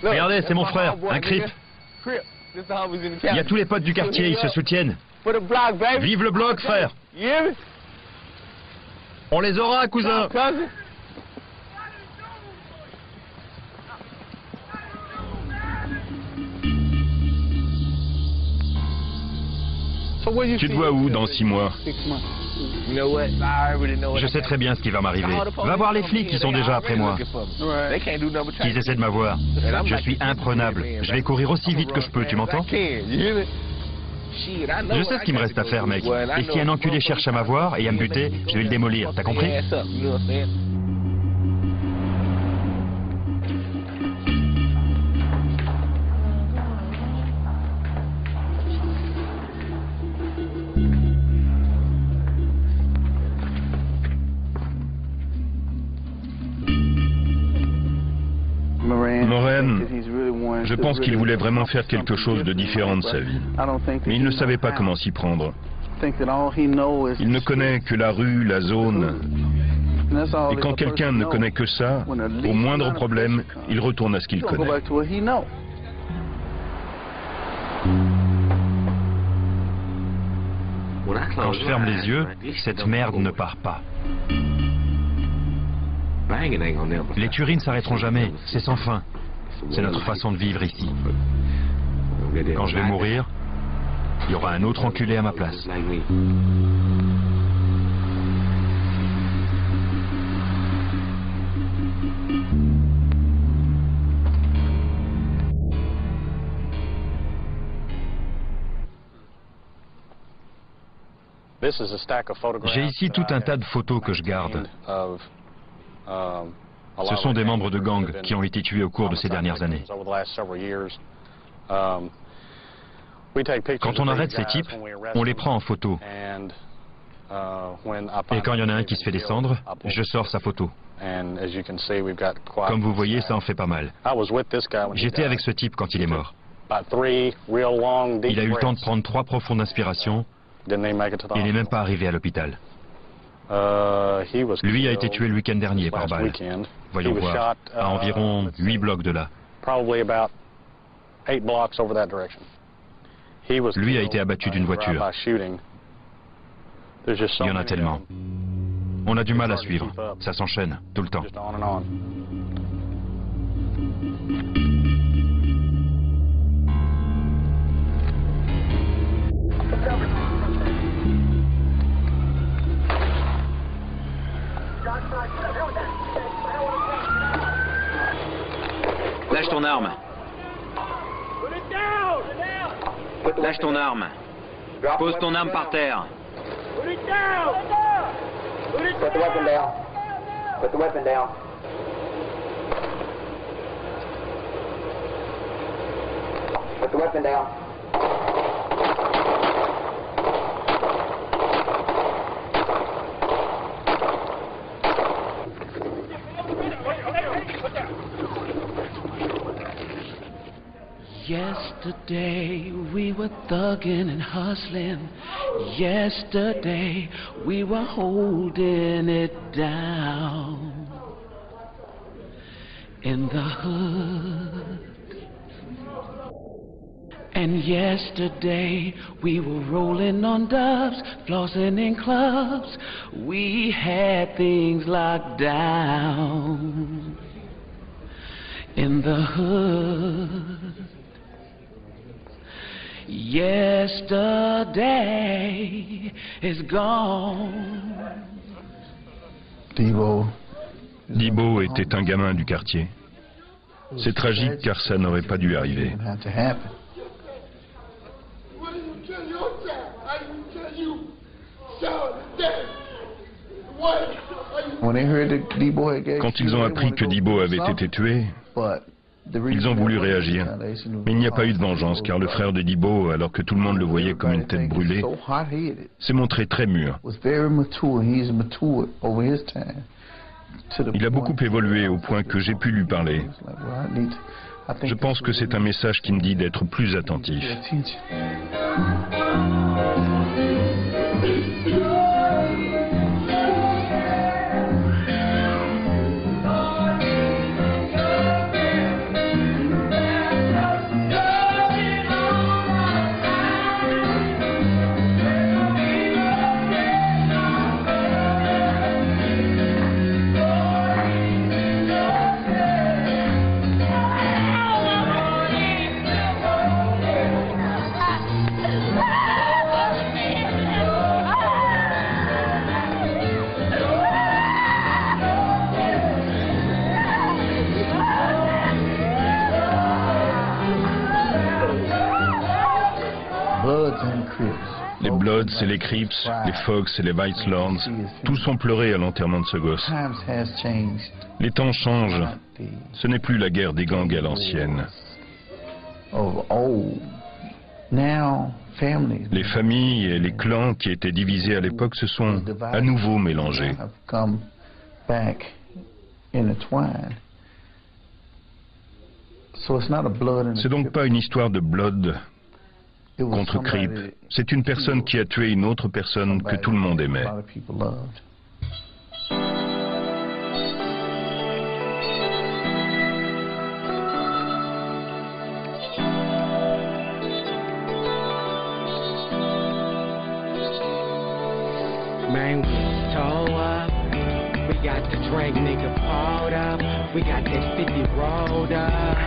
Regardez, c'est mon frère, un Crip. Il y a tous les potes du quartier, ils se soutiennent. Vive le bloc, frère. On les aura, cousin. Tu te vois où dans 6 mois? Je sais très bien ce qui va m'arriver. Va voir les flics qui sont déjà après moi. Qu'ils essaient de m'avoir. Je suis imprenable. Je vais courir aussi vite que je peux, tu m'entends? Je sais ce qu'il me reste à faire, mec. Et si un enculé cherche à m'avoir et à me buter, je vais le démolir, t'as compris? Moran, je pense qu'il voulait vraiment faire quelque chose de différent de sa vie. Mais il ne savait pas comment s'y prendre. Il ne connaît que la rue, la zone. Et quand quelqu'un ne connaît que ça, au moindre problème, il retourne à ce qu'il connaît. Quand je ferme les yeux, cette merde ne part pas. Les tueries ne s'arrêteront jamais, c'est sans fin. C'est notre façon de vivre ici. Quand je vais mourir, il y aura un autre enculé à ma place. J'ai ici tout un tas de photos que je garde. Ce sont des membres de gangs qui ont été tués au cours de ces dernières années. Quand on arrête ces types, on les prend en photo. Et quand il y en a un qui se fait descendre, je sors sa photo. Comme vous voyez, ça en fait pas mal. J'étais avec ce type quand il est mort. Il a eu le temps de prendre 3 profondes inspirations. Il n'est même pas arrivé à l'hôpital. Lui a été tué le week-end dernier par balle. Voyons voir, à environ 8 blocs de là. Lui a été abattu d'une voiture. Il y en a tellement. On a du mal à suivre. Ça s'enchaîne tout le temps. Lâche ton arme. Lâche ton arme. Pose ton arme par terre. Put the weapon down. Put the weapon down. Put the weapon down. Yesterday we were thugging and hustling. Yesterday we were holding it down in the hood. And yesterday we were rolling on dubs, flossing in clubs. We had things locked down in the hood. Yesterday is gone. Debo était un gamin du quartier. C'est tragique car ça n'aurait pas dû arriver. Quand ils ont appris que Debo avait été tué, ils ont voulu réagir. Mais il n'y a pas eu de vengeance car le frère de Debo, alors que tout le monde le voyait comme une tête brûlée, s'est montré très mûr. Il a beaucoup évolué au point que j'ai pu lui parler. Je pense que c'est un message qui me dit d'être plus attentif. Les Bloods et les Crips, les Fox et les Vice Lords, tous ont pleuré à l'enterrement de ce gosse. Les temps changent. Ce n'est plus la guerre des gangs à l'ancienne. Les familles et les clans qui étaient divisés à l'époque se sont à nouveau mélangés. C'est donc pas une histoire de Blood contre Crip. C'est une personne qui a tué une autre personne que tout le monde aimait. Man, we toe up. We got the drink, nigga, pulled up. We got that 50 rolled up.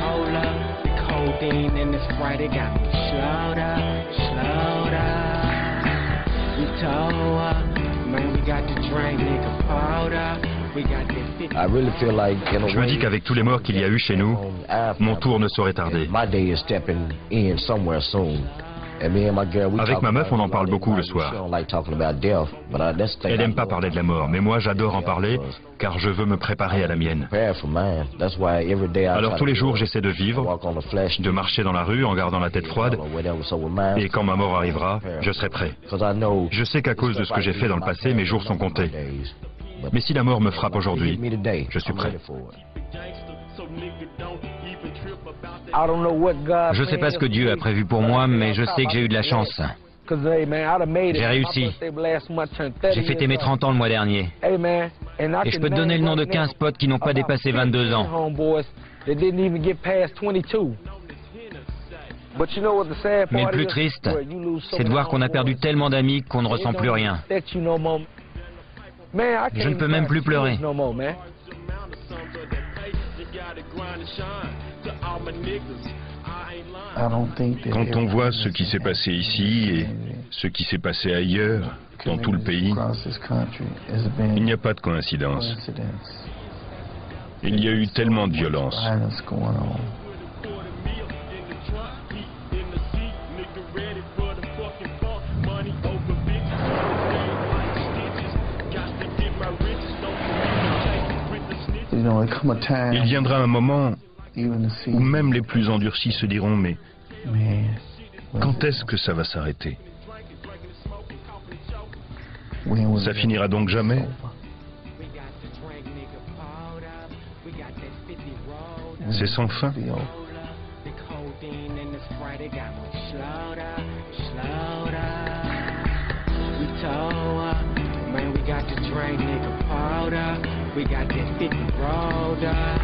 Hold up, the codeine and the Sprite, it got me slowed up, slowed up. We toe up. Man, we got the drink, nigga, pulled up. We got that 50. I really feel like, Je me dis qu'avec tous les morts qu'il y a eu chez nous, mon tour ne saurait tarder. My day is stepping in somewhere soon. Avec ma meuf, on en parle beaucoup le soir. Elle n'aime pas parler de la mort, mais moi j'adore en parler, car je veux me préparer à la mienne. Alors tous les jours j'essaie de vivre, de marcher dans la rue en gardant la tête froide, et quand ma mort arrivera, je serai prêt. Je sais qu'à cause de ce que j'ai fait dans le passé, mes jours sont comptés. Mais si la mort me frappe aujourd'hui, je suis prêt. Je ne sais pas ce que Dieu a prévu pour moi, mais je sais que j'ai eu de la chance. J'ai réussi. J'ai fêté mes 30 ans le mois dernier. Et je peux te donner le nom de 15 potes qui n'ont pas dépassé 22 ans. Mais le plus triste, c'est de voir qu'on a perdu tellement d'amis qu'on ne ressent plus rien. Je ne peux même plus pleurer. Quand on voit ce qui s'est passé ici et ce qui s'est passé ailleurs, dans tout le pays, il n'y a pas de coïncidence. Il y a eu tellement de violence. Il viendra un moment où même les plus endurcis se diront, mais quand est-ce que ça va s'arrêter? Ça finira donc jamais? C'est sans fin. We got that 50 rolled up.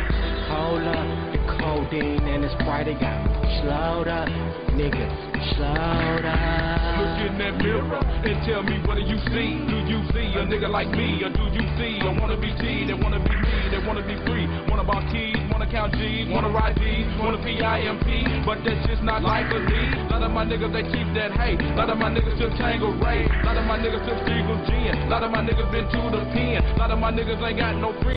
Hold up, the codeine and the Sprite, it got me slowed up, nigga, slowed up. Look in that mirror and tell me what do you see? Do you see a nigga like me, or do you see a wanna be T, that wanna be me, that wanna be free, wanna buy keys, wanna count G's, wanna ride D's, wanna PIMP, but that's just not like a D. A lot of my niggas, they keep that hate. A lot of my niggas took Tango Ray. A lot of my niggas took Eagles Gin. A lot of my niggas been to the pen. A lot of my niggas ain't got no friends.